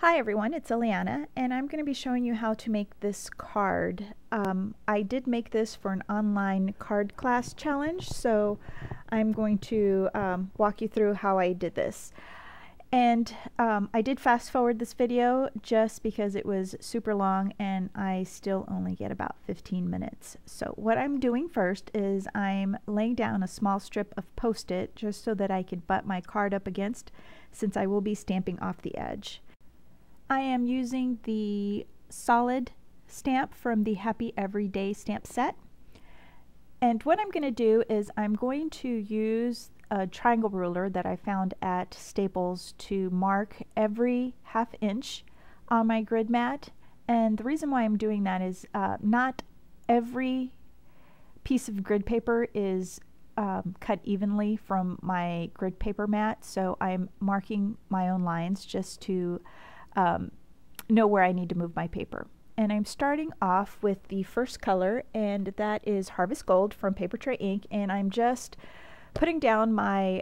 Hi everyone, it's Ileana, and I'm going to be showing you how to make this card. I did make this for an online card class challenge, so I'm going to walk you through how I did this. And I did fast forward this video just because it was super long and I still only get about 15 minutes. So what I'm doing first is I'm laying down a small strip of Post-it just so that I could butt my card up against, since I will be stamping off the edge. I am using the solid stamp from the Happy Everyday stamp set. And what I'm going to do is I'm going to use a triangle ruler that I found at Staples to mark every ½ inch on my grid mat. And the reason why I'm doing that is not every piece of grid paper is cut evenly from my grid paper mat, so I'm marking my own lines just to know where I need to move my paper. And I'm starting off with the first color, and that is Harvest Gold from Paper Tray Ink, and I'm just putting down my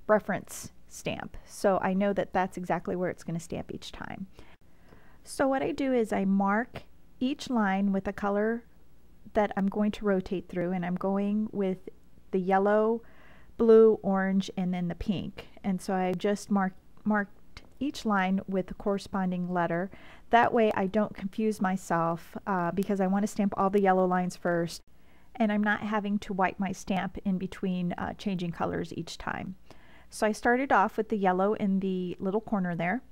reference stamp, so I know that that's exactly where it's going to stamp each time. So what I do is I mark each line with a color that I'm going to rotate through, and I'm going with the yellow, blue, orange, and then the pink. And so I just marked each line with the corresponding letter. That way I don't confuse myself because I want to stamp all the yellow lines first, and I'm not having to wipe my stamp in between changing colors each time. So I started off with the yellow in the little corner there,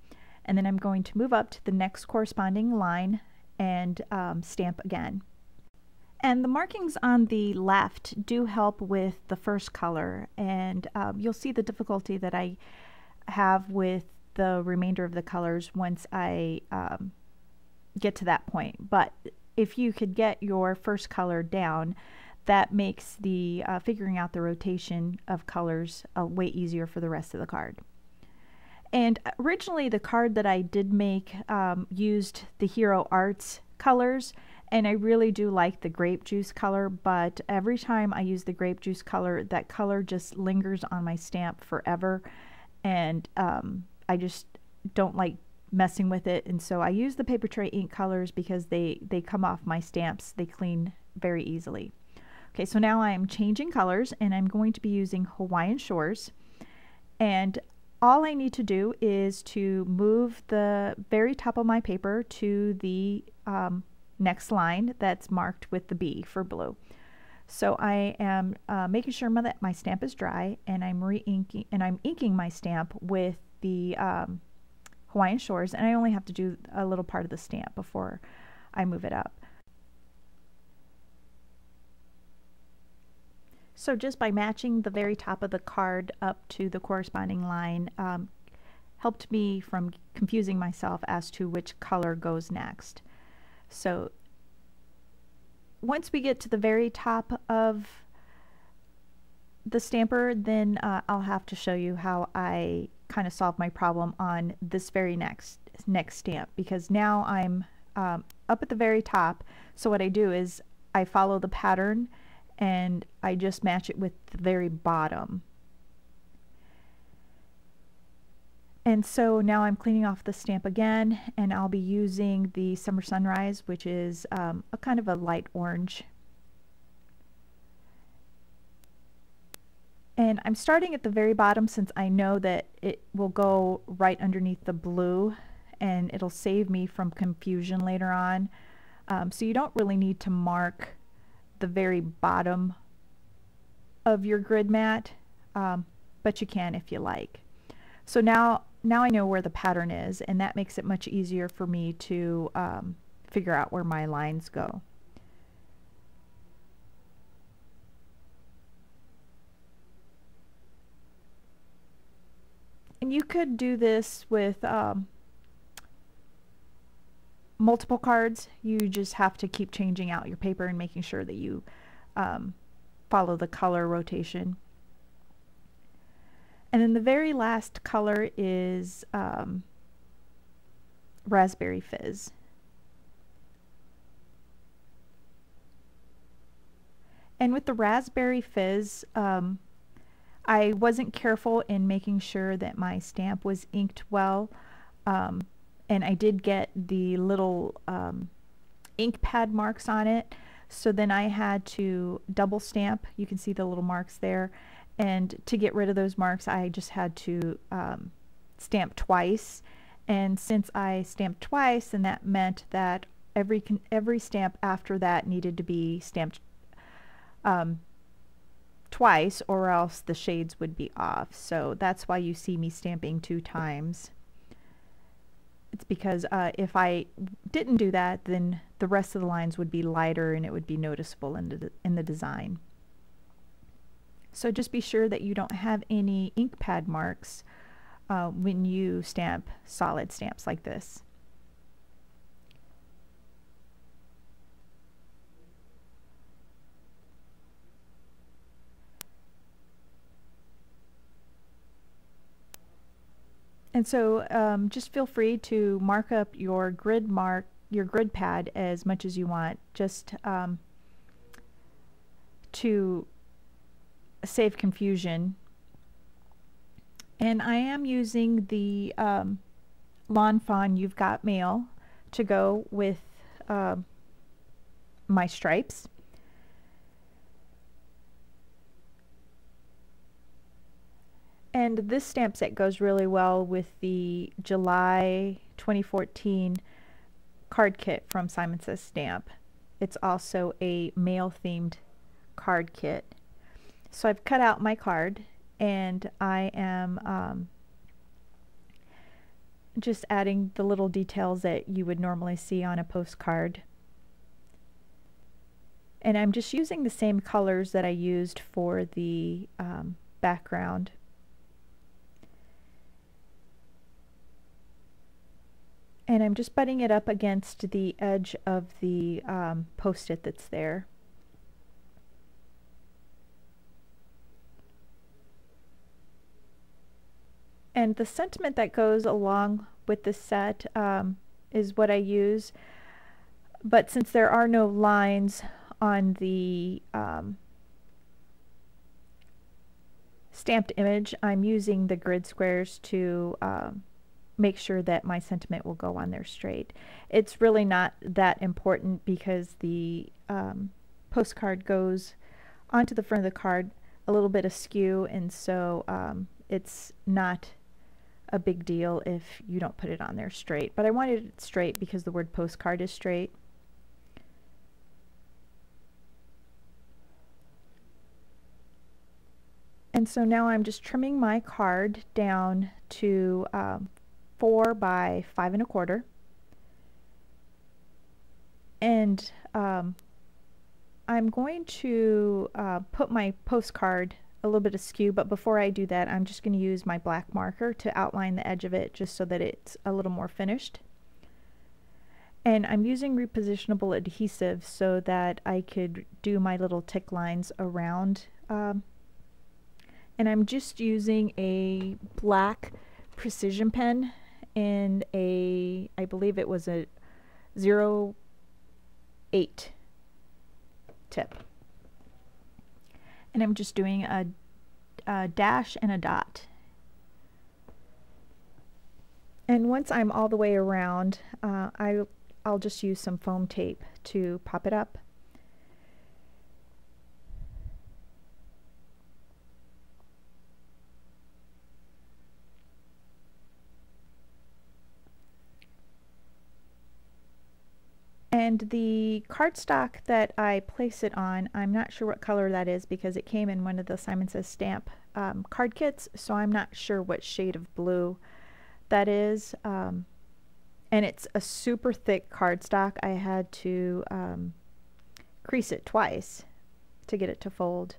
and then I'm going to move up to the next corresponding line and stamp again. And the markings on the left do help with the first color, and you'll see the difficulty that I have with the remainder of the colors once I get to that point. But if you could get your first color down, that makes the figuring out the rotation of colors way easier for the rest of the card. And originally the card that I did make used the Hero Arts colors, and I really do like the grape juice color, but every time I use the grape juice color, that color just lingers on my stamp forever, and I just don't like messing with it. And so I use the Paper Tray Ink colors because they come off my stamps, they clean very easily. Okay, so now I'm changing colors, and I'm going to be using Hawaiian Shores, and all I need to do is to move the very top of my paper to the next line that's marked with the B for blue. So I am making sure that my stamp is dry, and I'm inking my stamp with the Hawaiian Shores, and I only have to do a little part of the stamp before I move it up. So just by matching the very top of the card up to the corresponding line helped me from confusing myself as to which color goes next. So once we get to the very top of the stamper, then I'll have to show you how I kind of solve my problem on this very next stamp, because now I'm up at the very top. So what I do is I follow the pattern and I just match it with the very bottom. And so now I'm cleaning off the stamp again, and I'll be using the Summer Sunrise, which is a kind of a light orange. And I'm starting at the very bottom since I know that it will go right underneath the blue, and it'll save me from confusion later on. So you don't really need to mark the very bottom of your grid mat, but you can if you like. So now I know where the pattern is, and that makes it much easier for me to figure out where my lines go. And you could do this with multiple cards. You just have to keep changing out your paper and making sure that you follow the color rotation. And then the very last color is Raspberry Fizz. And with the Raspberry Fizz, I wasn't careful in making sure that my stamp was inked well, and I did get the little ink pad marks on it. So then I had to double stamp. You can see the little marks there. And to get rid of those marks, I just had to stamp twice. And since I stamped twice, then that meant that every stamp after that needed to be stamped twice, or else the shades would be off. So that's why you see me stamping 2 times. It's because if I didn't do that, then the rest of the lines would be lighter and it would be noticeable in the design. So just be sure that you don't have any ink pad marks when you stamp solid stamps like this. And so just feel free to mark up your grid pad as much as you want, just to save confusion. And I am using the Lawn Fawn You've Got Mail to go with my stripes. And this stamp set goes really well with the July 2014 card kit from Simon Says Stamp. It's also a mail themed card kit. So I've cut out my card, and I am just adding the little details that you would normally see on a postcard. And I'm just using the same colors that I used for the background. And I'm just butting it up against the edge of the post-it that's there. And the sentiment that goes along with this set is what I use. But since there are no lines on the stamped image, I'm using the grid squares to make sure that my sentiment will go on there straight. It's really not that important because the postcard goes onto the front of the card a little bit askew, and so it's not a big deal if you don't put it on there straight. But I wanted it straight because the word postcard is straight. And so now I'm just trimming my card down to 4 by 5 1/4, and I'm going to put my postcard a little bit askew, but before I do that, I'm just going to use my black marker to outline the edge of it just so that it's a little more finished. And I'm using repositionable adhesive so that I could do my little tick lines around, and I'm just using a black precision pen in a, I believe it was a 0.8 tip. And I'm just doing a dash and a dot. And once I'm all the way around, I'll just use some foam tape to pop it up. And the cardstock that I place it on, I'm not sure what color that is because it came in one of the Simon Says Stamp card kits, so I'm not sure what shade of blue that is. And it's a super thick cardstock. I had to crease it twice to get it to fold.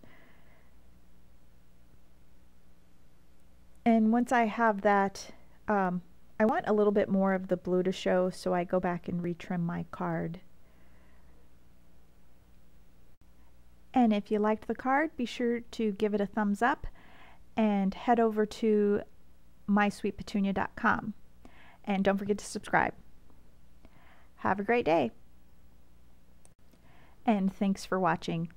And once I have that, I want a little bit more of the blue to show, so I go back and retrim my card. And if you liked the card, be sure to give it a thumbs up and head over to mysweetpetunia.com. And don't forget to subscribe. Have a great day. And thanks for watching.